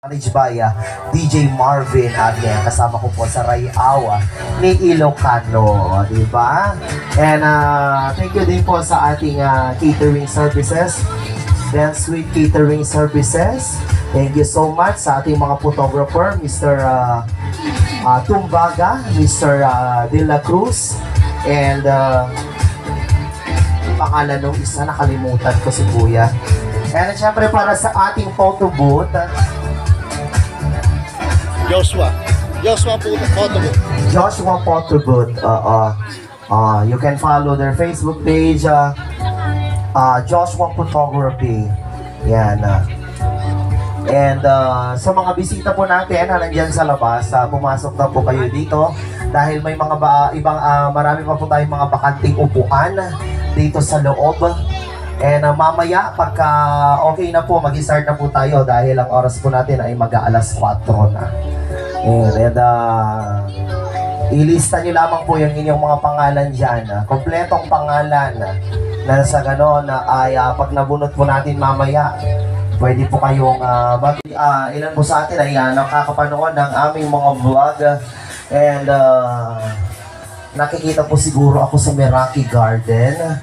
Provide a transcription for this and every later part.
Managed by DJ Marvin at kasama ko po sa Rayawa ni Ilocano, di ba? And thank you din po sa ating catering services, then Sweet Catering Services. Thank you so much sa ating mga photographer, Mr. Tumbaga, Mr. De La Cruz, and pangalan nung isa, nakalimutan ko si Kuya. And syempre para sa ating photo booth, Joshua Photo Booth. Joshua Photo Booth. You can follow their Facebook page, Joshua Photography. Yan. And sa mga bisita po natin na nandyan sa labas, pumasok na po kayo dito dahil may mga marami pa po tayong mga bakanting upuan dito sa loob. And mamaya, pagka okay na po, mag-start na po tayo dahil ang oras po natin ay mag-aalas 4 na. And ilista nyo lamang po yung inyong mga pangalan dyan. Kompletong pangalan na sa ganon ay pag nabunot po natin mamaya, pwede po kayong ilan po sa atin ay nakakapanood ng aming mga vlog. And nakikita po siguro ako sa Meraki Garden.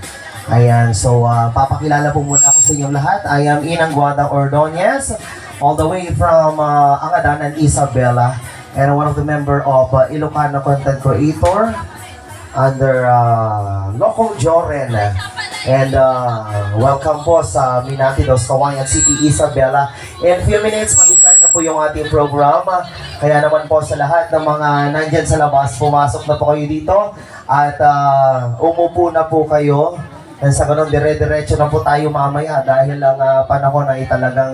Ayan, so papakilala po muna ako sa inyong lahat. I am Inang Guada Ordonez, all the way from Angadanan, Isabela, and one of the member of Ilocano Content Creator under Local Joren. And welcome po sa Minati Dos Kawayan City, Isabela. In few minutes, mag-start na po yung ating program. Kaya naman po sa lahat ng mga nandyan sa labas, pumasok na po kayo dito at umupo na po kayo. And sa ganun, dire-diretso na po tayo mamaya dahil ang panahon ay talagang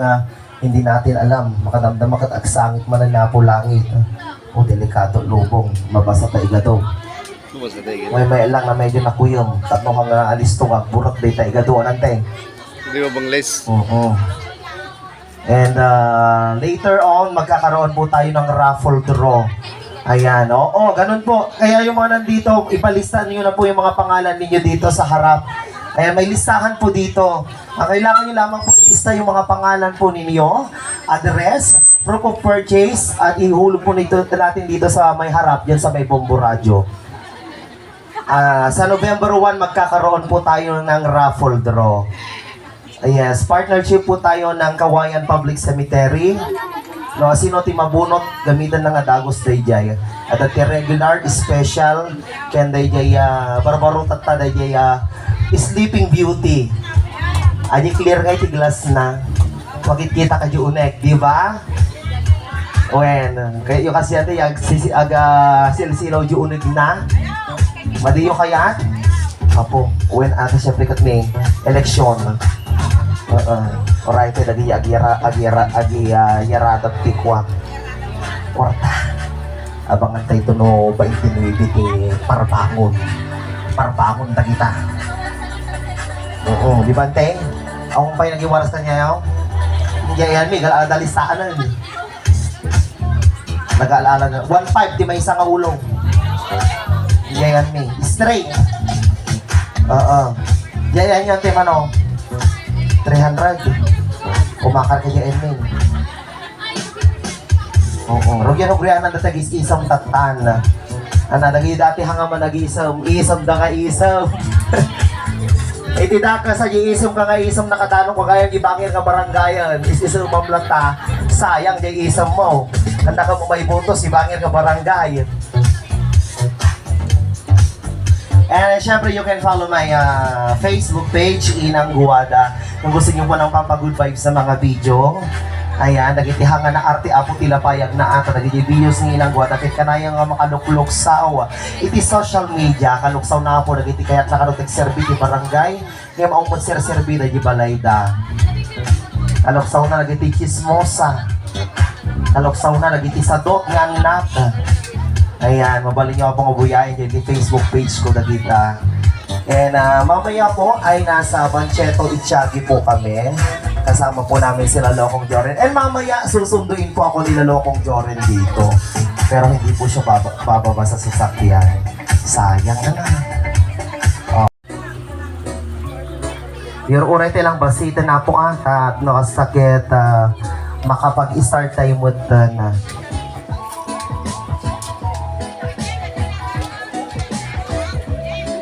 hindi natin alam. Makadamdam makatagsangit man na po langit. O delikado lubong, mabasa ta igado. May lang na medyo nakuyom. Tatlo kang alis to nga, burot day ta igado anante. Hindi mo bang les? And later on, magkakaroon po tayo ng raffle draw. Ayan, oo, ganun po. Kaya yung mga nandito, ipalista niyo na po yung mga pangalan ninyo dito sa harap. Ayan, may listahan po dito. Ang kailangan nyo lamang po ilista yung mga pangalan po ninyo, address, proof of purchase, at ihulog po natin dito sa may harap, dyan sa may Bombo Radio. Sa November 1, magkakaroon po tayo ng raffle draw. Yes, partnership po tayo ng Kawayan Public Cemetery. No, sino ti mabunot gamitan ng adagos dayjay at at regular special ken dayjay barbaro tatta dayjay Sleeping Beauty. Ani clear kay ti glass na. Wakit kita ka unek, di ba? Wen, kayo kasi ate silsilaw ju unek na. Madiyo kaya? Apo, wen ate syempre kat may eleksyon. Alright, lagi yara tikwa kwarta abangan tayo ito no 29 parbangon ta kita. Oo, di ba ante? Ako pa yung nagiwaras na niya yun. Hindi yan mi, dalistaan na yun. Nag-aalala na 1.5 di may isang ulong. Hindi yan mi, straight. Yan yung tema no 300. Umakar ka dyan, men. Oo. Rugyan o kriyanan na tagis isang tatan. Nagi dati hanga man nag-isam. Isam da ka isam. Itidak ka sa isam ka nga isam nakatanong ko kaya gibangir ka barangayan. Isisam mamlata. Sayang di isam mo. Handa ka mo may butos, ibangir ka barangay. And syempre, you can follow my Facebook page, Inang Guada. Kung gusto nyo po ng pampagood vibes sa mga video, ayan, nagitihangan na arte apo tilapayag na ata, nagitivideos ng Inang Guada. Kahit kanayang makalukluksaw, iti social media, kaluksaw na po, nagiti kaya't nakalutik serbi di barangay, ngayon maungkot serbi di balayda. Kaluksaw na, nagiti chismosa. Kaluksaw na, nagiti sadot ng nata. Ayan, mabalik nyo akong ubuyain dyan yung Facebook page ko na kita. And mamaya po ay nasa Bancheto Itchagi po kami. Kasama po namin sila Lokong Joren. And mamaya susunduin po ako nila Lokong Joren dito. Pero hindi po siya bababa sa sasakyan. Sayang na. Yung uray lang basita na po at nakasakit makapag-start tayo mo na.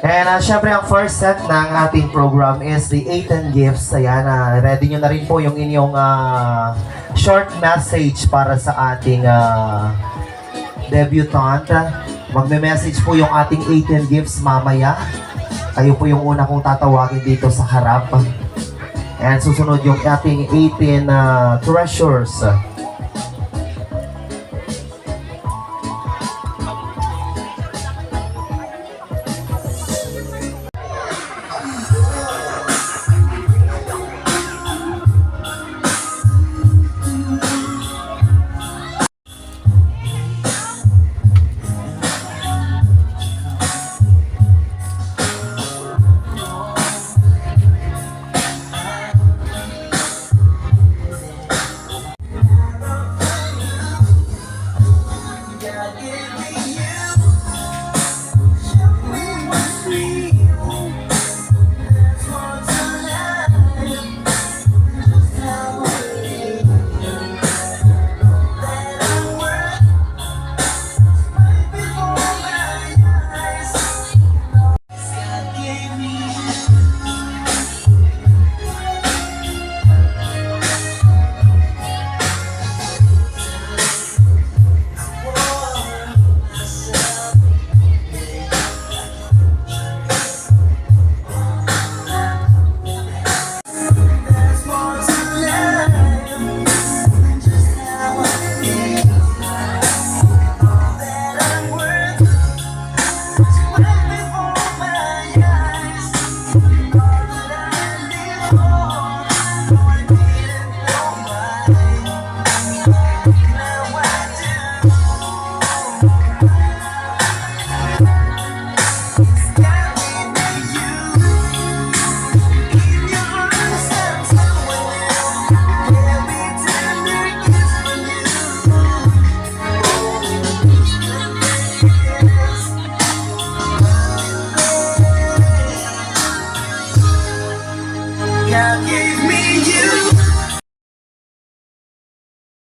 And syempre ang first set ng ating program is the 18 gifts. Ayan, ready nyo na rin po yung inyong short message para sa ating debutante. Magme-message po yung ating 18 gifts mamaya. Kayo po yung una kong tatawagin dito sa harap. And susunod yung ating 18 treasures.